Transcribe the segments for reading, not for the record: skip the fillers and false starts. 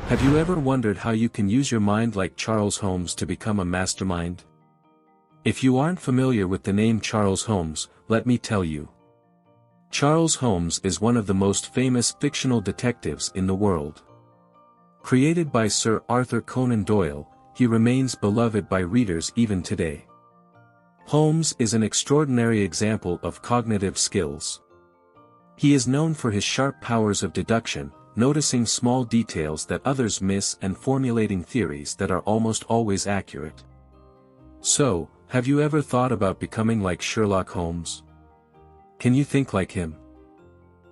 Have you ever wondered how you can use your mind like Charles Holmes to become a mastermind? If you aren't familiar with the name Charles Holmes, let me tell you. Charles Holmes is one of the most famous fictional detectives in the world. Created by Sir Arthur Conan Doyle, he remains beloved by readers even today. Holmes is an extraordinary example of cognitive skills. He is known for his sharp powers of deduction, noticing small details that others miss and formulating theories that are almost always accurate. So, have you ever thought about becoming like Sherlock Holmes? Can you think like him?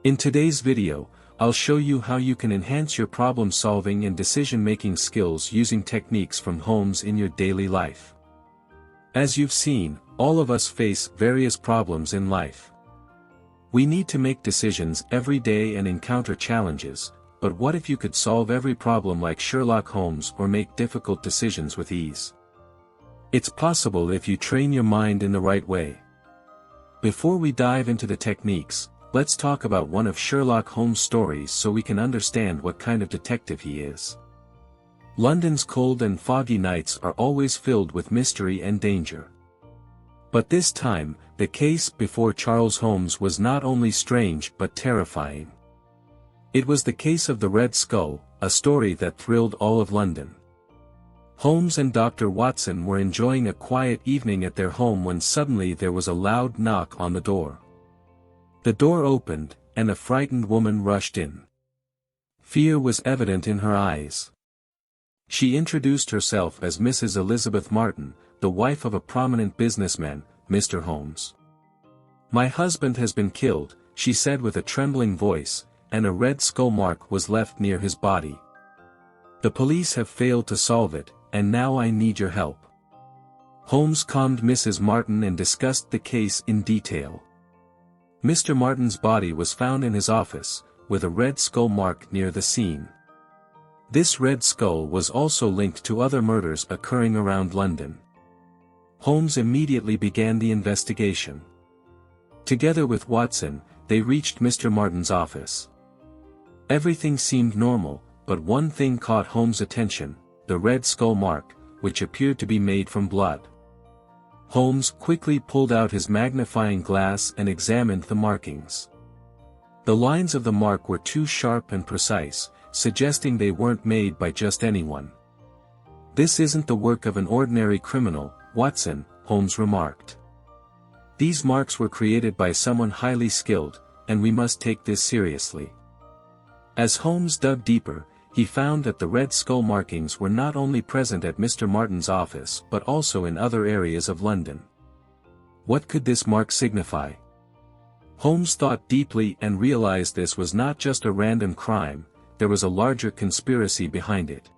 In today's video, I'll show you how you can enhance your problem-solving and decision-making skills using techniques from Holmes in your daily life. As you've seen, all of us face various problems in life. We need to make decisions every day and encounter challenges, but what if you could solve every problem like Sherlock Holmes or make difficult decisions with ease? It's possible if you train your mind in the right way. Before we dive into the techniques, let's talk about one of Sherlock Holmes' stories so we can understand what kind of detective he is. London's cold and foggy nights are always filled with mystery and danger. But this time, the case before Charles Holmes was not only strange but terrifying. It was the case of the Red Skull, a story that thrilled all of London. Holmes and Dr. Watson were enjoying a quiet evening at their home when suddenly there was a loud knock on the door. The door opened, and a frightened woman rushed in. Fear was evident in her eyes. She introduced herself as Mrs. Elizabeth Martin, the wife of a prominent businessman, Mr. Holmes. "My husband has been killed," she said with a trembling voice, and a red skull mark was left near his body. "The police have failed to solve it, and now I need your help." Holmes calmed Mrs. Martin and discussed the case in detail. Mr. Martin's body was found in his office, with a red skull mark near the scene. This red skull was also linked to other murders occurring around London. Holmes immediately began the investigation. Together with Watson, they reached Mr. Martin's office. Everything seemed normal, but one thing caught Holmes' attention: the red skull mark, which appeared to be made from blood. Holmes quickly pulled out his magnifying glass and examined the markings. The lines of the mark were too sharp and precise, suggesting they weren't made by just anyone. "This isn't the work of an ordinary criminal, Watson," Holmes remarked. "These marks were created by someone highly skilled, and we must take this seriously." As Holmes dug deeper, he found that the red skull markings were not only present at Mr. Martin's office but also in other areas of London. What could this mark signify? Holmes thought deeply and realized this was not just a random crime, there was a larger conspiracy behind it.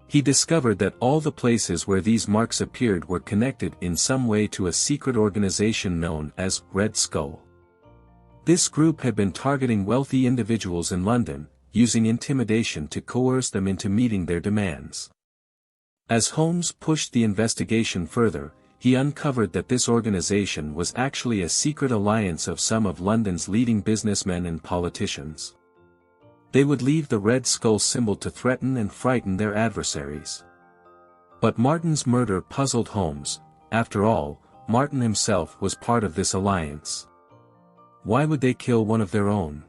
He discovered that all the places where these marks appeared were connected in some way to a secret organization known as Red Skull. This group had been targeting wealthy individuals in London, using intimidation to coerce them into meeting their demands. As Holmes pushed the investigation further, he uncovered that this organization was actually a secret alliance of some of London's leading businessmen and politicians. They would leave the Red Skull symbol to threaten and frighten their adversaries. But Martin's murder puzzled Holmes. After all, Martin himself was part of this alliance. Why would they kill one of their own?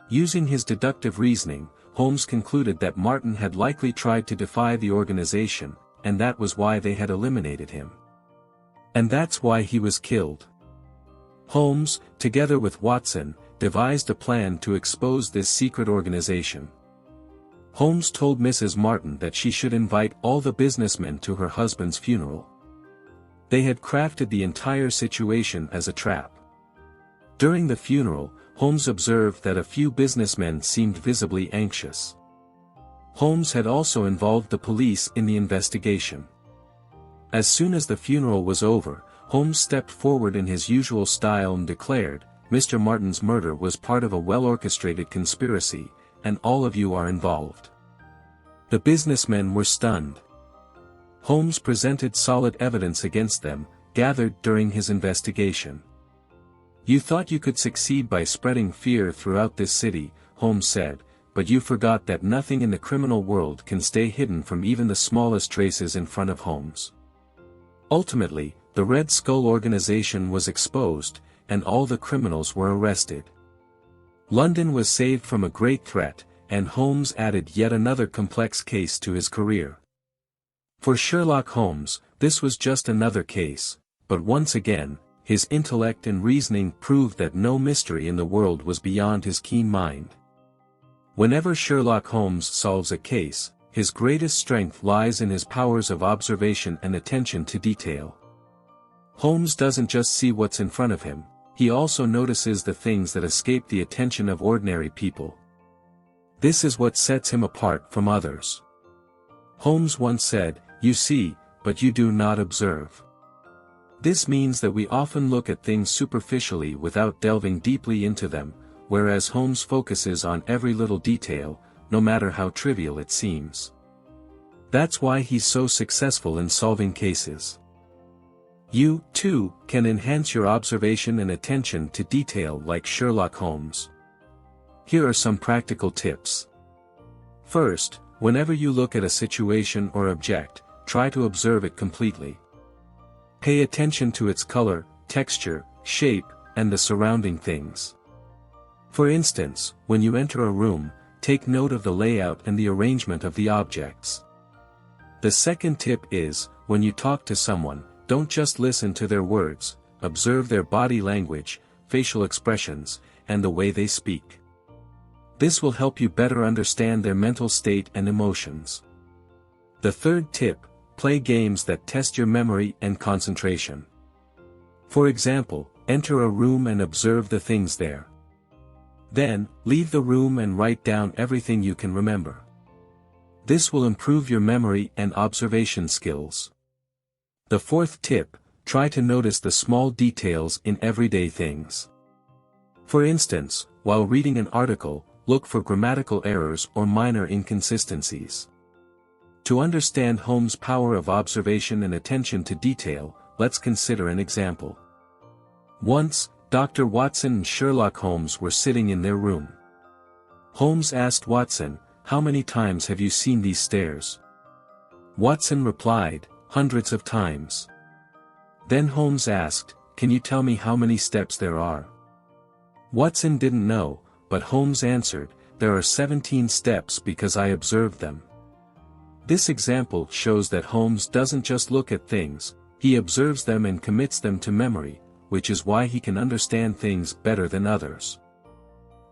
Using his deductive reasoning, Holmes concluded that Martin had likely tried to defy the organization, and that was why they had eliminated him. And that's why he was killed. Holmes, together with Watson, devised a plan to expose this secret organization. Holmes told Mrs. Martin that she should invite all the businessmen to her husband's funeral. They had crafted the entire situation as a trap. During the funeral, Holmes observed that a few businessmen seemed visibly anxious. Holmes had also involved the police in the investigation. As soon as the funeral was over, Holmes stepped forward in his usual style and declared, "Mr. Martin's murder was part of a well-orchestrated conspiracy, and all of you are involved." The businessmen were stunned. Holmes presented solid evidence against them, gathered during his investigation. "You thought you could succeed by spreading fear throughout this city," Holmes said, but you forgot that nothing in the criminal world can stay hidden from even the smallest traces in front of Holmes. Ultimately, the Red Skull organization was exposed, and all the criminals were arrested. London was saved from a great threat, and Holmes added yet another complex case to his career. For Sherlock Holmes, this was just another case, but once again, his intellect and reasoning proved that no mystery in the world was beyond his keen mind. Whenever Sherlock Holmes solves a case, his greatest strength lies in his powers of observation and attention to detail. Holmes doesn't just see what's in front of him, he also notices the things that escape the attention of ordinary people. This is what sets him apart from others. Holmes once said, "You see, but you do not observe." This means that we often look at things superficially without delving deeply into them, whereas Holmes focuses on every little detail, no matter how trivial it seems. That's why he's so successful in solving cases. You, too, can enhance your observation and attention to detail like Sherlock Holmes. Here are some practical tips. First, whenever you look at a situation or object, try to observe it completely. Pay attention to its color, texture, shape, and the surrounding things. For instance, when you enter a room, take note of the layout and the arrangement of the objects. The second tip is, when you talk to someone, don't just listen to their words, observe their body language, facial expressions, and the way they speak. This will help you better understand their mental state and emotions. The third tip, play games that test your memory and concentration. For example, enter a room and observe the things there. Then, leave the room and write down everything you can remember. This will improve your memory and observation skills. The fourth tip, try to notice the small details in everyday things. For instance, while reading an article, look for grammatical errors or minor inconsistencies. To understand Holmes' power of observation and attention to detail, let's consider an example. Once, Dr. Watson and Sherlock Holmes were sitting in their room. Holmes asked Watson, "How many times have you seen these stairs?" Watson replied, "Hundreds of times." Then Holmes asked, "Can you tell me how many steps there are?" Watson didn't know, but Holmes answered, "There are 17 steps because I observed them." This example shows that Holmes doesn't just look at things, he observes them and commits them to memory, which is why he can understand things better than others.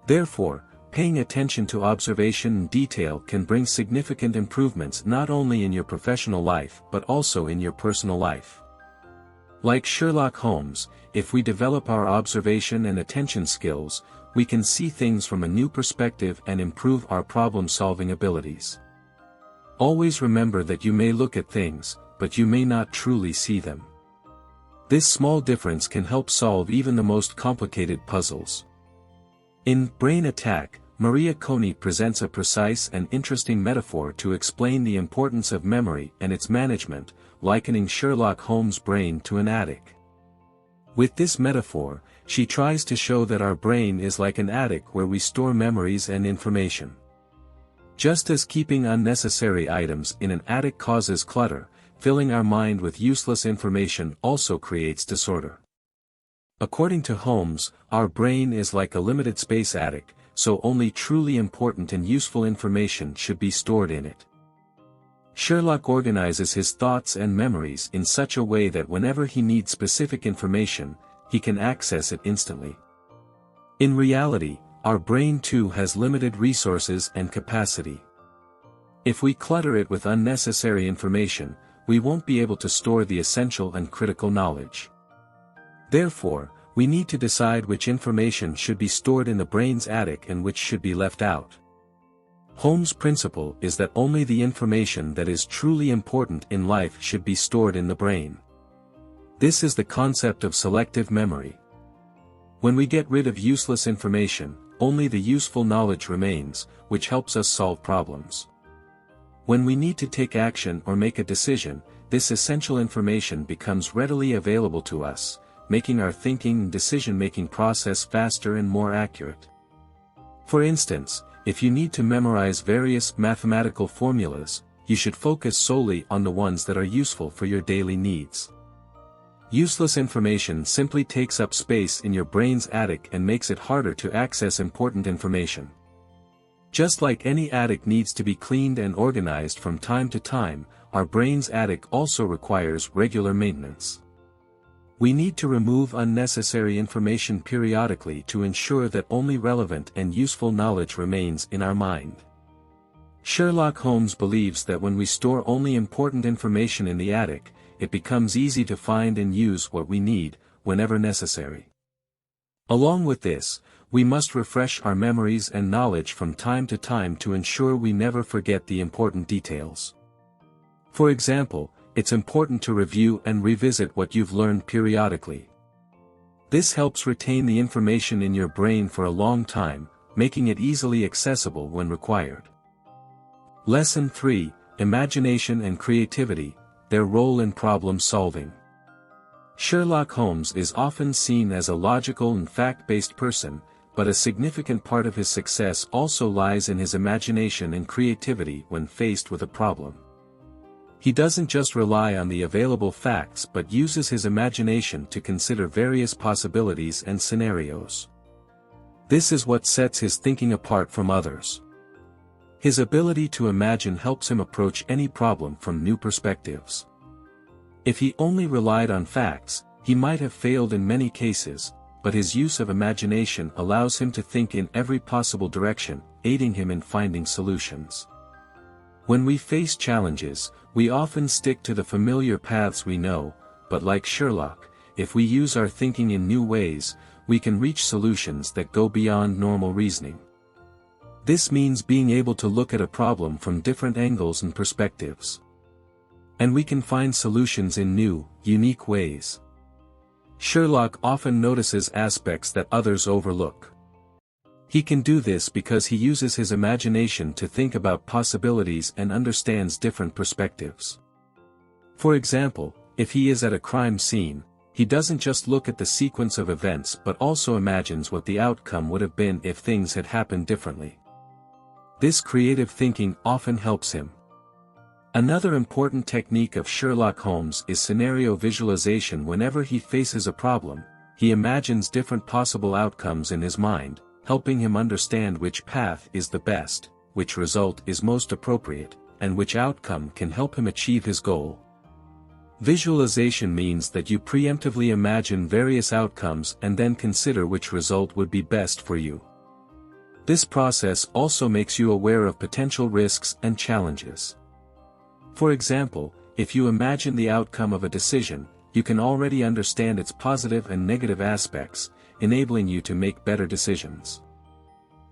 Therefore, paying attention to observation and detail can bring significant improvements not only in your professional life but also in your personal life. Like Sherlock Holmes, if we develop our observation and attention skills, we can see things from a new perspective and improve our problem-solving abilities. Always remember that you may look at things, but you may not truly see them. This small difference can help solve even the most complicated puzzles. In Brain Attack, Maria Konnikova presents a precise and interesting metaphor to explain the importance of memory and its management, likening Sherlock Holmes' brain to an attic. With this metaphor, she tries to show that our brain is like an attic where we store memories and information. Just as keeping unnecessary items in an attic causes clutter, filling our mind with useless information also creates disorder. According to Holmes, our brain is like a limited space attic, so only truly important and useful information should be stored in it. Sherlock organizes his thoughts and memories in such a way that whenever he needs specific information, he can access it instantly. In reality, our brain too has limited resources and capacity. If we clutter it with unnecessary information, we won't be able to store the essential and critical knowledge. Therefore, we need to decide which information should be stored in the brain's attic and which should be left out. Holmes' principle is that only the information that is truly important in life should be stored in the brain. This is the concept of selective memory. When we get rid of useless information, only the useful knowledge remains, which helps us solve problems. When we need to take action or make a decision, this essential information becomes readily available to us, making our thinking and decision-making process faster and more accurate. For instance, if you need to memorize various mathematical formulas, you should focus solely on the ones that are useful for your daily needs. Useless information simply takes up space in your brain's attic and makes it harder to access important information. Just like any attic needs to be cleaned and organized from time to time, our brain's attic also requires regular maintenance. We need to remove unnecessary information periodically to ensure that only relevant and useful knowledge remains in our mind. Sherlock Holmes believes that when we store only important information in the attic, it becomes easy to find and use what we need, whenever necessary. Along with this, we must refresh our memories and knowledge from time to time to ensure we never forget the important details. For example, it's important to review and revisit what you've learned periodically. This helps retain the information in your brain for a long time, making it easily accessible when required. Lesson 3: Imagination and Creativity, Their Role in Problem Solving. Sherlock Holmes is often seen as a logical and fact-based person, but a significant part of his success also lies in his imagination and creativity when faced with a problem. He doesn't just rely on the available facts but uses his imagination to consider various possibilities and scenarios. This is what sets his thinking apart from others. His ability to imagine helps him approach any problem from new perspectives. If he only relied on facts, he might have failed in many cases, but his use of imagination allows him to think in every possible direction, aiding him in finding solutions. When we face challenges, we often stick to the familiar paths we know, but like Sherlock, if we use our thinking in new ways, we can reach solutions that go beyond normal reasoning. This means being able to look at a problem from different angles and perspectives. And we can find solutions in new, unique ways. Sherlock often notices aspects that others overlook. He can do this because he uses his imagination to think about possibilities and understands different perspectives. For example, if he is at a crime scene, he doesn't just look at the sequence of events but also imagines what the outcome would have been if things had happened differently. This creative thinking often helps him. Another important technique of Sherlock Holmes is scenario visualization. Whenever he faces a problem, he imagines different possible outcomes in his mind, helping him understand which path is the best, which result is most appropriate, and which outcome can help him achieve his goal. Visualization means that you preemptively imagine various outcomes and then consider which result would be best for you. This process also makes you aware of potential risks and challenges. For example, if you imagine the outcome of a decision, you can already understand its positive and negative aspects, enabling you to make better decisions.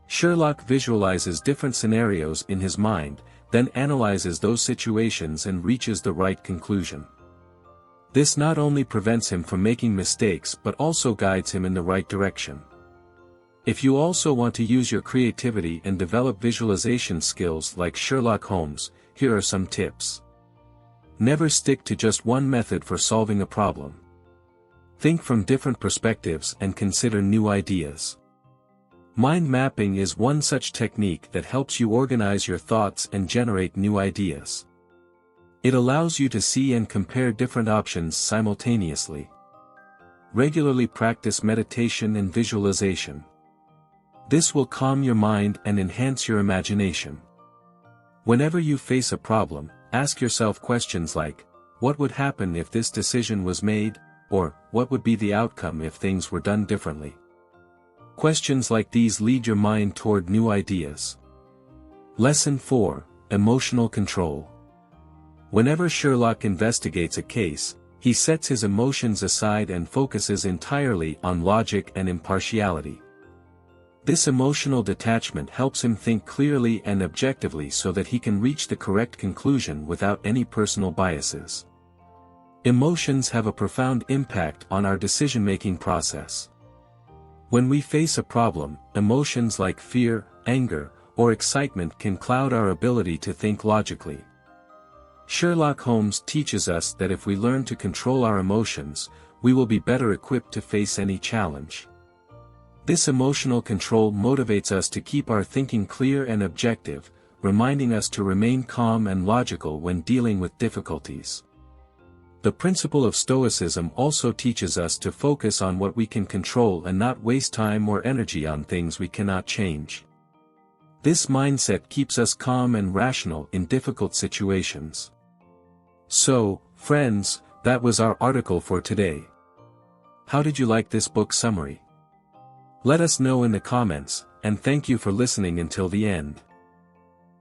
Sherlock visualizes different scenarios in his mind, then analyzes those situations and reaches the right conclusion. This not only prevents him from making mistakes but also guides him in the right direction. If you also want to use your creativity and develop visualization skills like Sherlock Holmes, here are some tips. Never stick to just one method for solving a problem. Think from different perspectives and consider new ideas. Mind mapping is one such technique that helps you organize your thoughts and generate new ideas. It allows you to see and compare different options simultaneously. Regularly practice meditation and visualization. This will calm your mind and enhance your imagination. Whenever you face a problem, ask yourself questions like, what would happen if this decision was made, or what would be the outcome if things were done differently? Questions like these lead your mind toward new ideas. Lesson 4: Emotional Control. Whenever Sherlock investigates a case, he sets his emotions aside and focuses entirely on logic and impartiality. This emotional detachment helps him think clearly and objectively so that he can reach the correct conclusion without any personal biases. Emotions have a profound impact on our decision-making process. When we face a problem, emotions like fear, anger, or excitement can cloud our ability to think logically. Sherlock Holmes teaches us that if we learn to control our emotions, we will be better equipped to face any challenge. This emotional control motivates us to keep our thinking clear and objective, reminding us to remain calm and logical when dealing with difficulties. The principle of Stoicism also teaches us to focus on what we can control and not waste time or energy on things we cannot change. This mindset keeps us calm and rational in difficult situations. So, friends, that was our article for today. How did you like this book summary? Let us know in the comments, and thank you for listening until the end.